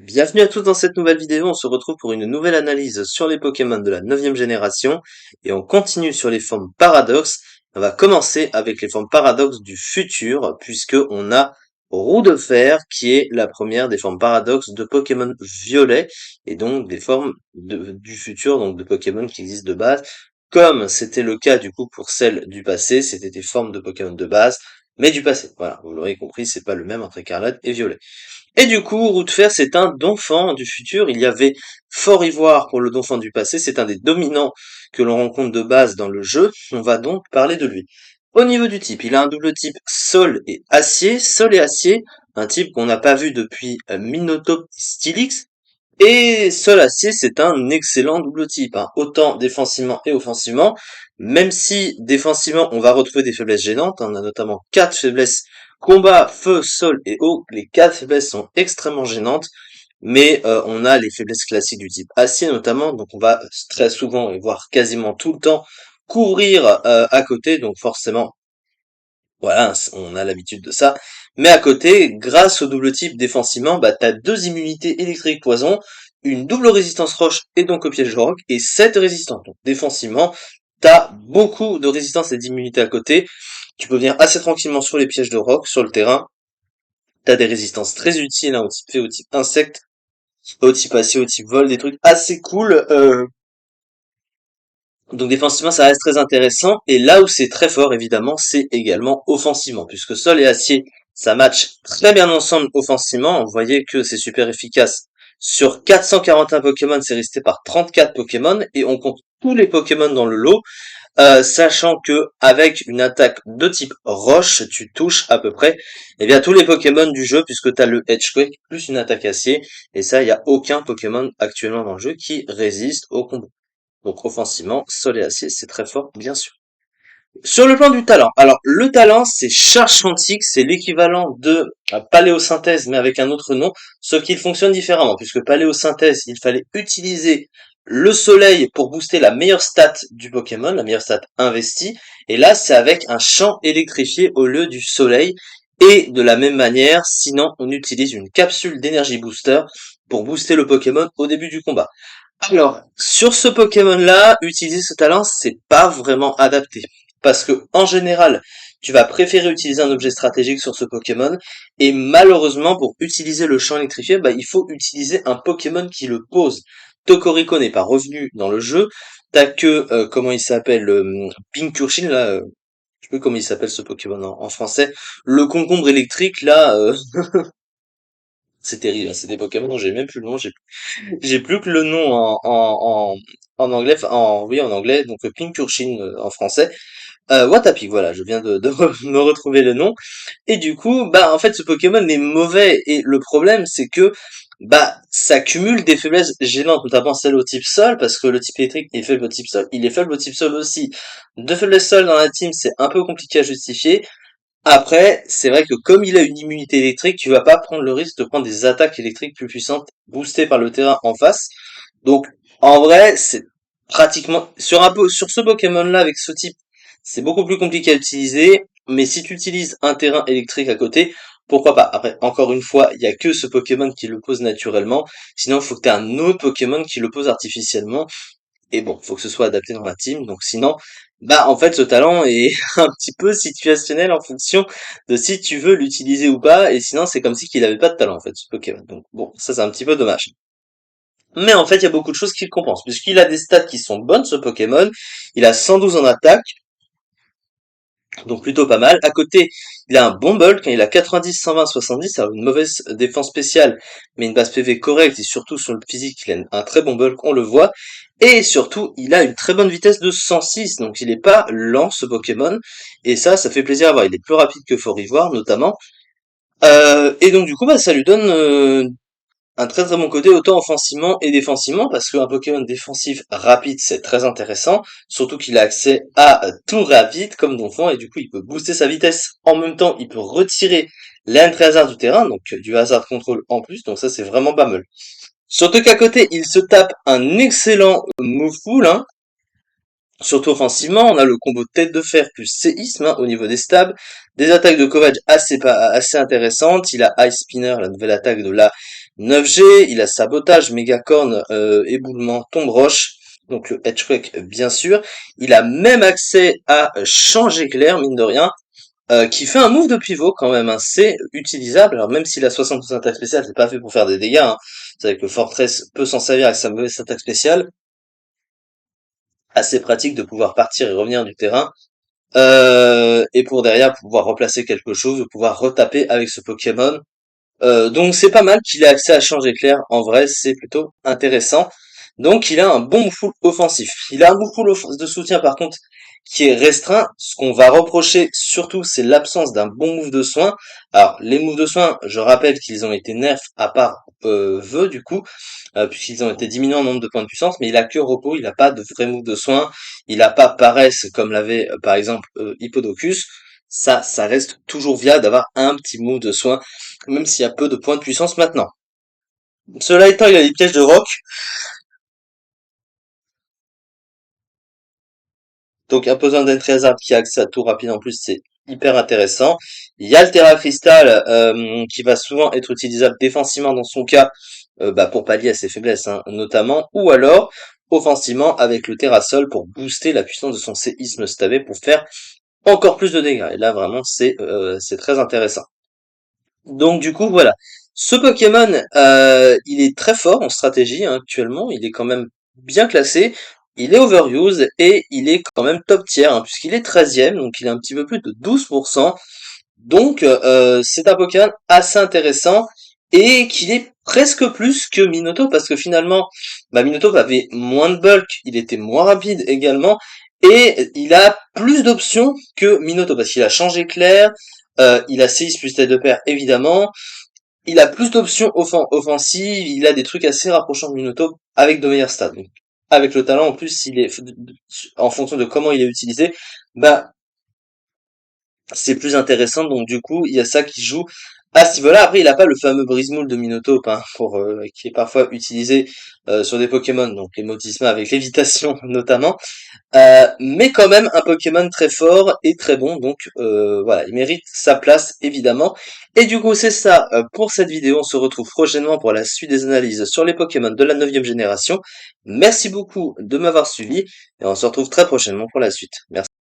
Bienvenue à tous dans cette nouvelle vidéo, on se retrouve pour une nouvelle analyse sur les Pokémon de la 9e génération et on continue sur les formes paradoxes. On va commencer avec les formes paradoxes du futur puisque on a Roue de Fer qui est la première des formes paradoxes de Pokémon violet et donc des formes du futur, donc de Pokémon qui existent de base. Comme c'était le cas du coup pour celles du passé, c'était des formes de Pokémon de base mais du passé. Voilà, vous l'aurez compris, c'est pas le même entre Écarlate et Violet. Et du coup, Roue de Fer, c'est un Donphan du futur. Il y avait Fort Ivoire pour le Donphan du passé. C'est un des dominants que l'on rencontre de base dans le jeu. On va donc parler de lui. Au niveau du type, il a un double type Sol et Acier. Sol et Acier, un type qu'on n'a pas vu depuis Minotaur Stylix. Et Sol Acier, c'est un excellent double type, hein, autant défensivement et offensivement, même si défensivement on va retrouver des faiblesses gênantes, hein. On a notamment 4 faiblesses combat, feu, sol et eau. Les 4 faiblesses sont extrêmement gênantes, mais on a les faiblesses classiques du type acier notamment, donc on va très souvent et voire quasiment tout le temps couvrir à côté, donc forcément voilà, on a l'habitude de ça. Mais à côté, grâce au double type défensivement, bah t'as 2 immunités électriques poison, une double résistance roche et donc au piège de roc, et 7 résistances. Donc défensivement, t'as beaucoup de résistance et d'immunité à côté. Tu peux venir assez tranquillement sur les pièges de roc, sur le terrain. T'as des résistances très utiles, hein, au type fée, au type insecte, au type acier, au type vol, des trucs assez cool. Donc défensivement, ça reste très intéressant. Et là où c'est très fort, évidemment, c'est également offensivement. Puisque sol et acier, ça match très bien ensemble offensivement. Vous voyez que c'est super efficace. Sur 441 Pokémon, c'est resté par 34 Pokémon. Et on compte tous les Pokémon dans le lot. Sachant que avec une attaque de type roche, tu touches à peu près eh bien tous les Pokémon du jeu puisque tu as le Edgequake plus une attaque acier et ça il n'y a aucun Pokémon actuellement dans le jeu qui résiste au combo. Donc offensivement, sol et acier, c'est très fort bien sûr. Sur le plan du talent, alors le talent c'est charge quantique, c'est l'équivalent de paléosynthèse mais avec un autre nom, sauf qu'il fonctionne différemment puisque paléosynthèse, il fallait utiliser le soleil pour booster la meilleure stat du Pokémon, la meilleure stat investie, et là c'est avec un champ électrifié au lieu du soleil, et de la même manière, sinon on utilise une capsule d'énergie booster pour booster le Pokémon au début du combat. Alors, sur ce Pokémon-là, utiliser ce talent, c'est pas vraiment adapté. Parce que, en général, tu vas préférer utiliser un objet stratégique sur ce Pokémon, et malheureusement, pour utiliser le champ électrifié, bah, il faut utiliser un Pokémon qui le pose. Tokoriko n'est pas revenu dans le jeu, t'as que, comment il s'appelle, Pincurchin, là, je sais plus comment il s'appelle ce Pokémon en français, le concombre électrique, là, c'est terrible, hein, c'est des Pokémon dont j'ai même plus le nom, j'ai plus que le nom en anglais, enfin, oui, en anglais, donc Pincurchin en français. Watapik, voilà, je viens de me retrouver le nom. Et du coup, bah, en fait, ce Pokémon est mauvais. Et le problème, c'est que, bah, ça cumule des faiblesses gênantes, notamment celle au type sol, parce que le type électrique est faible au type sol. Il est faible au type sol aussi. Deux faiblesses sol dans la team, c'est un peu compliqué à justifier. Après, c'est vrai que comme il a une immunité électrique, tu vas pas prendre le risque de prendre des attaques électriques plus puissantes boostées par le terrain en face. Donc, en vrai, c'est pratiquement sur ce Pokémon-là avec ce type, c'est beaucoup plus compliqué à utiliser. Mais si tu utilises un terrain électrique à côté, pourquoi pas? Après, encore une fois, il y a que ce Pokémon qui le pose naturellement. Sinon, il faut que tu aies un autre Pokémon qui le pose artificiellement. Et bon, faut que ce soit adapté dans la team. Donc sinon, bah en fait, ce talent est un petit peu situationnel en fonction de si tu veux l'utiliser ou pas. Et sinon, c'est comme si qu'il avait pas de talent en fait, ce Pokémon. Donc bon, ça c'est un petit peu dommage. Mais en fait, il y a beaucoup de choses qui le compensent, puisqu'il a des stats qui sont bonnes, ce Pokémon. Il a 112 en attaque, donc plutôt pas mal. À côté, il a un bon bulk, hein, il a 90, 120, 70, alors une mauvaise défense spéciale, mais une base PV correcte, et surtout sur le physique, il a un très bon bulk, on le voit. Et surtout, il a une très bonne vitesse de 106, donc il est pas lent ce Pokémon, et ça fait plaisir à voir. Il est plus rapide que Fort Ivoire, notamment. Et donc du coup, bah, ça lui donne un très très bon côté autant offensivement et défensivement parce qu'un Pokémon défensif rapide c'est très intéressant, surtout qu'il a accès à tout rapide comme Donphan et du coup il peut booster sa vitesse en même temps il peut retirer l'entrée hasard du terrain donc du hasard control en plus donc ça c'est vraiment pas mal. Surtout qu'à côté il se tape un excellent move pool hein. Surtout offensivement, on a le combo tête de fer plus séisme hein, au niveau des stabs, des attaques de Kovac assez intéressantes, il a Ice Spinner, la nouvelle attaque de là 9G, il a Sabotage, Mégacorn, Éboulement, Tombe Roche, donc le Hedgequake bien sûr. Il a même accès à Change Éclair, mine de rien, qui fait un move de pivot quand même, hein. C'est utilisable, alors même s'il a 72 attaques spéciales, c'est pas fait pour faire des dégâts, hein. C'est vrai que Fortress peut s'en servir avec sa mauvaise attaque spéciale, assez pratique de pouvoir partir et revenir du terrain. Et pour derrière pouvoir replacer quelque chose, ou pouvoir retaper avec ce Pokémon. Donc c'est pas mal qu'il ait accès à Change Éclair, en vrai c'est plutôt intéressant. Donc il a un bon move pool offensif. Il a un move pool de soutien par contre qui est restreint. Ce qu'on va reprocher surtout c'est l'absence d'un bon move de soin. Alors les moves de soin, je rappelle qu'ils ont été nerfs à part vœux du coup, puisqu'ils ont été diminués en nombre de points de puissance, mais il a que repos, il n'a pas de vrai move de soin, il n'a pas paresse comme l'avait par exemple Hippodocus. Ça reste toujours viable d'avoir un petit move de soin, même s'il y a peu de points de puissance maintenant. Cela étant, il a des pièges de roc, donc imposant d'un trésor qui a accès à tout rapide en plus, c'est hyper intéressant. Il y a le Terra Cristal qui va souvent être utilisable défensivement dans son cas, pour pallier à ses faiblesses, hein, notamment, ou alors offensivement avec le Terrasol pour booster la puissance de son séisme stavé pour faire encore plus de dégâts. Et là vraiment c'est très intéressant. Donc du coup voilà, ce Pokémon il est très fort en stratégie, hein, actuellement, il est quand même bien classé, il est overuse et il est quand même top tier, hein, puisqu'il est 13e, donc il est un petit peu plus de 12%. Donc c'est un Pokémon assez intéressant et qu'il est presque plus que Minotaur parce que finalement Minotaur avait moins de bulk, il était moins rapide également et il a plus d'options que Minotaur parce qu'il a changé clair, il a 6 plus tête de paire évidemment, il a plus d'options offensives, il a des trucs assez rapprochants de Minotaur avec de meilleurs stats. Donc, avec le talent en plus, il est en fonction de comment il est utilisé, bah c'est plus intéressant, donc du coup, il y a ça qui joue à ce niveau-là. Après, il a pas le fameux brise-moule de Minotaur, hein, qui est parfois utilisé sur des Pokémon, donc les Motisma avec lévitation notamment, mais quand même un Pokémon très fort et très bon, donc voilà, il mérite sa place évidemment. Et du coup, c'est ça pour cette vidéo. On se retrouve prochainement pour la suite des analyses sur les Pokémon de la 9e génération. Merci beaucoup de m'avoir suivi et on se retrouve très prochainement pour la suite. Merci.